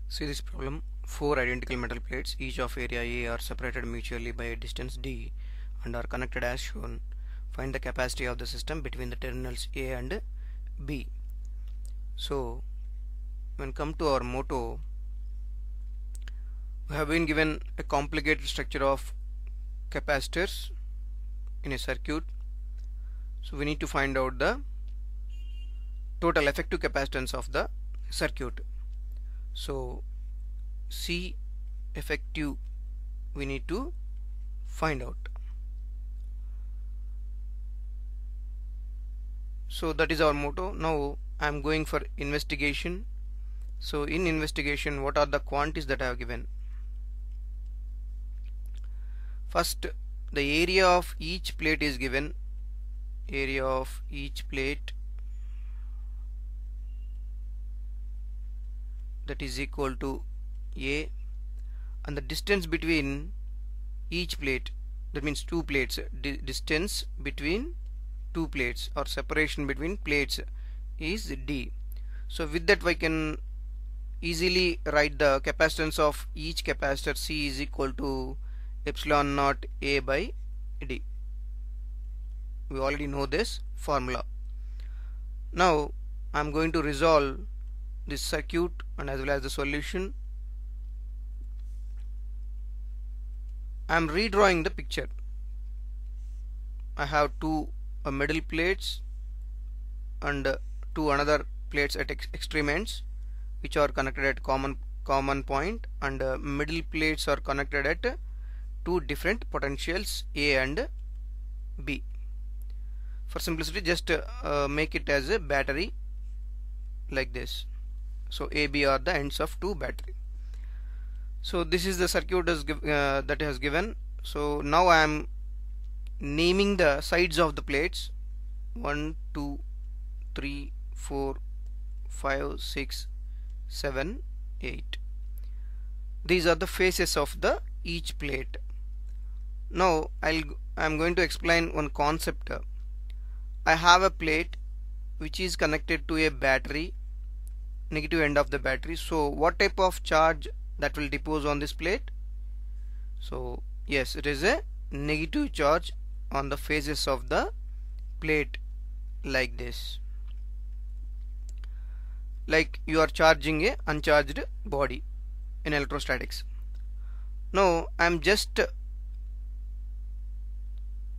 See this problem. Four identical metal plates, each of area A, are separated mutually by a distance d and are connected as shown. Find the capacity of the system between the terminals A and B. So when come to our motto, we have been given a complicated structure of capacitors in a circuit. So we need to find out the total effective capacitance of the circuit. So C effective we need to find out. So that is our motto. Now I am going for investigation. So in investigation, what are the quantities that I have given? First, the area of each plate is given. Area of each plate, that is equal to A, and the distance between each plate, that means two plates, distance between two plates or separation between plates is D. So with that we can easily write the capacitance of each capacitor C is equal to epsilon naught A by D. We already know this formula. Now I am going to resolve this circuit and as well as the solution. I am redrawing the picture. I have two middle plates and two another plates at extreme ends which are connected at common point, and middle plates are connected at two different potentials A and B. For simplicity, just make it as a battery like this. So A, B are the ends of two battery. So this is the circuit that has given. So now I am naming the sides of the plates: 1, 2, 3, 4, 5, 6, 7, 8. These are the faces of the each plate. Now I am going to explain one concept. I have a plate which is connected to a battery, negative end of the battery. So what type of charge that will depose on this plate? So yes, it is a negative charge on the faces of the plate like this, like you are charging a uncharged body in electrostatics. Now I am just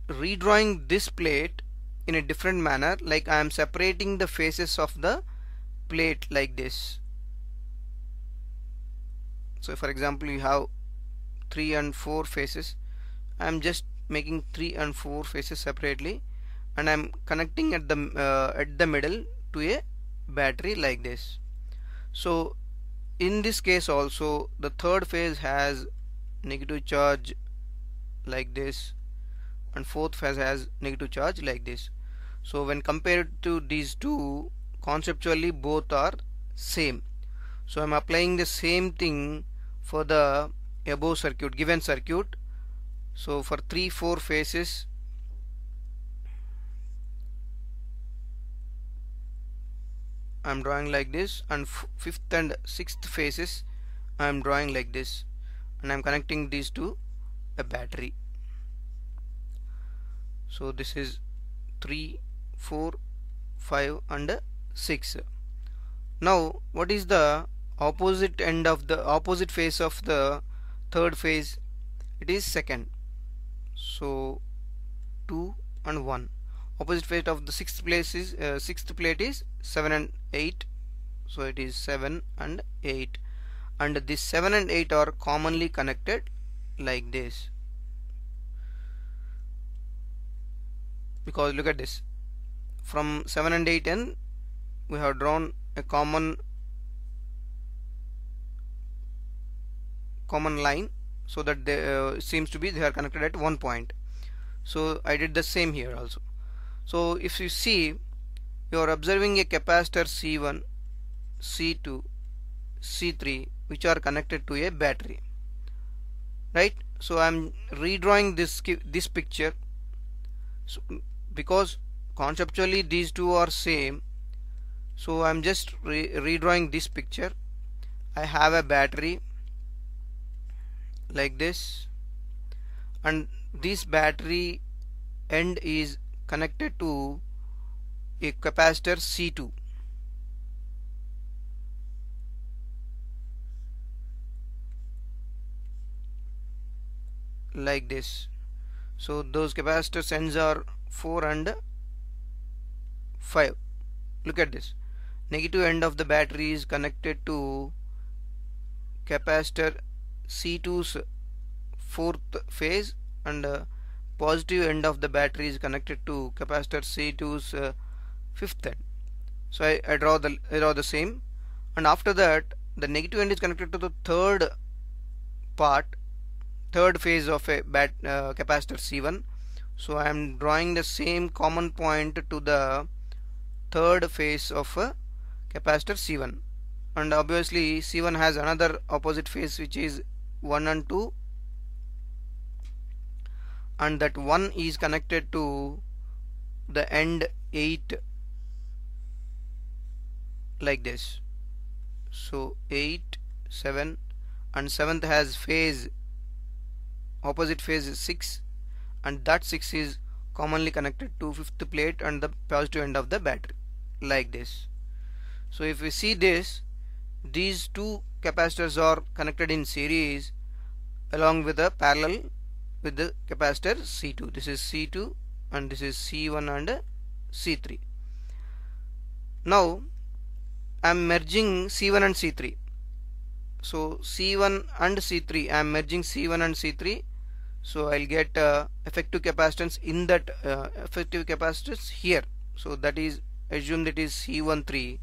redrawing this plate in a different manner, like I am separating the faces of the plate like this. So for example, you have 3 and 4 faces. I am just making 3 and 4 faces separately, and I am connecting at the middle to a battery like this. So in this case also, the third phase has negative charge like this, and fourth phase has negative charge like this. So when compared to these two, conceptually both are same. So I am applying the same thing for the above circuit, given circuit. So for 3, 4 phases, I am drawing like this, and 5th and 6th phases I am drawing like this, and I am connecting these to a battery. So this is 3, 4, 5 and 6. Now what is the opposite end of the opposite phase of the third phase? It is second. So 2 and 1. Opposite phase of the sixth plate is 7 and 8. So it is 7 and 8, and this 7 and 8 are commonly connected like this. Because look at this, from 7 and 8 and we have drawn a common line, so that they seems to be they are connected at one point. So I did the same here also. So if you see, you are observing a capacitor C1, C2, C3 which are connected to a battery, right? So I am redrawing this picture. So because conceptually these two are same, so I'm just redrawing this picture, I have a battery like this, and this battery end is connected to a capacitor C2. Like this. So those capacitors ends are 4 and 5. Look at this. Negative end of the battery is connected to capacitor C2's fourth phase, and positive end of the battery is connected to capacitor C2's fifth end. So I draw the same, and after that the negative end is connected to the third phase of a capacitor C1. So I am drawing the same common point to the third phase of a capacitor C1, and obviously C1 has another opposite phase which is 1 and 2, and that 1 is connected to the end 8 like this. So 8, 7, and 7th has phase, opposite phase is 6, and that 6 is commonly connected to 5th plate and the positive end of the battery like this. So if we see this, these two capacitors are connected in series along with a parallel with the capacitor C2. This is C2 and this is C1 and C3. Now I am merging C1 and C3. So C1 and C3, I am merging C1 and C3. So I'll get effective capacitance in that effective capacitance here. So that is, assume that is C13.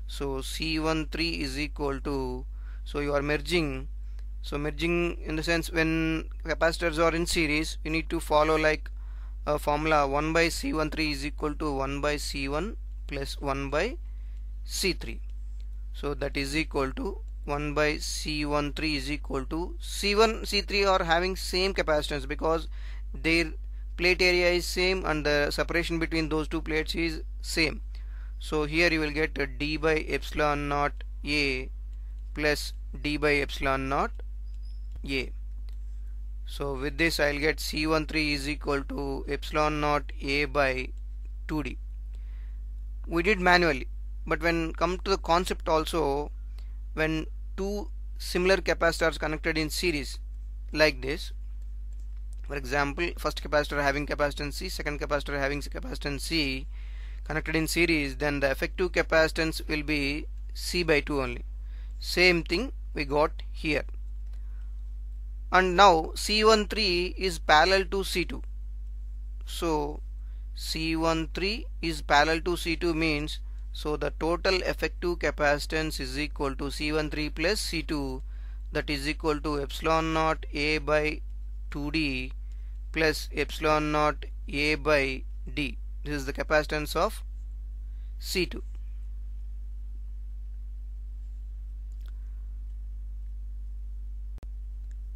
So C13 is equal to, so you are merging. So merging in the sense, when capacitors are in series, you need to follow like a formula. 1 by C13 is equal to 1 by C1 plus 1 by C3. So that is equal to 1 by C13 is equal to C1, C3 are having same capacitance because their plate area is same and the separation between those two plates is same. So here you will get a d by epsilon naught A plus d by epsilon naught A. So with this I'll get C13 is equal to epsilon naught A by 2d. We did manually, but when come to the concept also, when two similar capacitors connected in series like this, for example first capacitor having capacitance C, second capacitor having capacitance C, connected in series, then the effective capacitance will be C by 2 only. Same thing we got here. And now C13 is parallel to C2. So C13 is parallel to C2 means, so the total effective capacitance is equal to C13 plus C2, that is equal to epsilon naught A by 2d plus epsilon naught A by d. This is the capacitance of C2.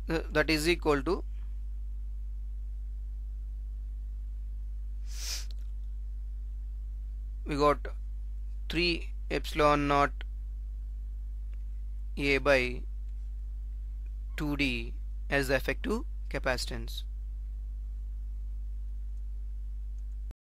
That is equal to we got 3 epsilon naught A by 2d as the effective capacitance.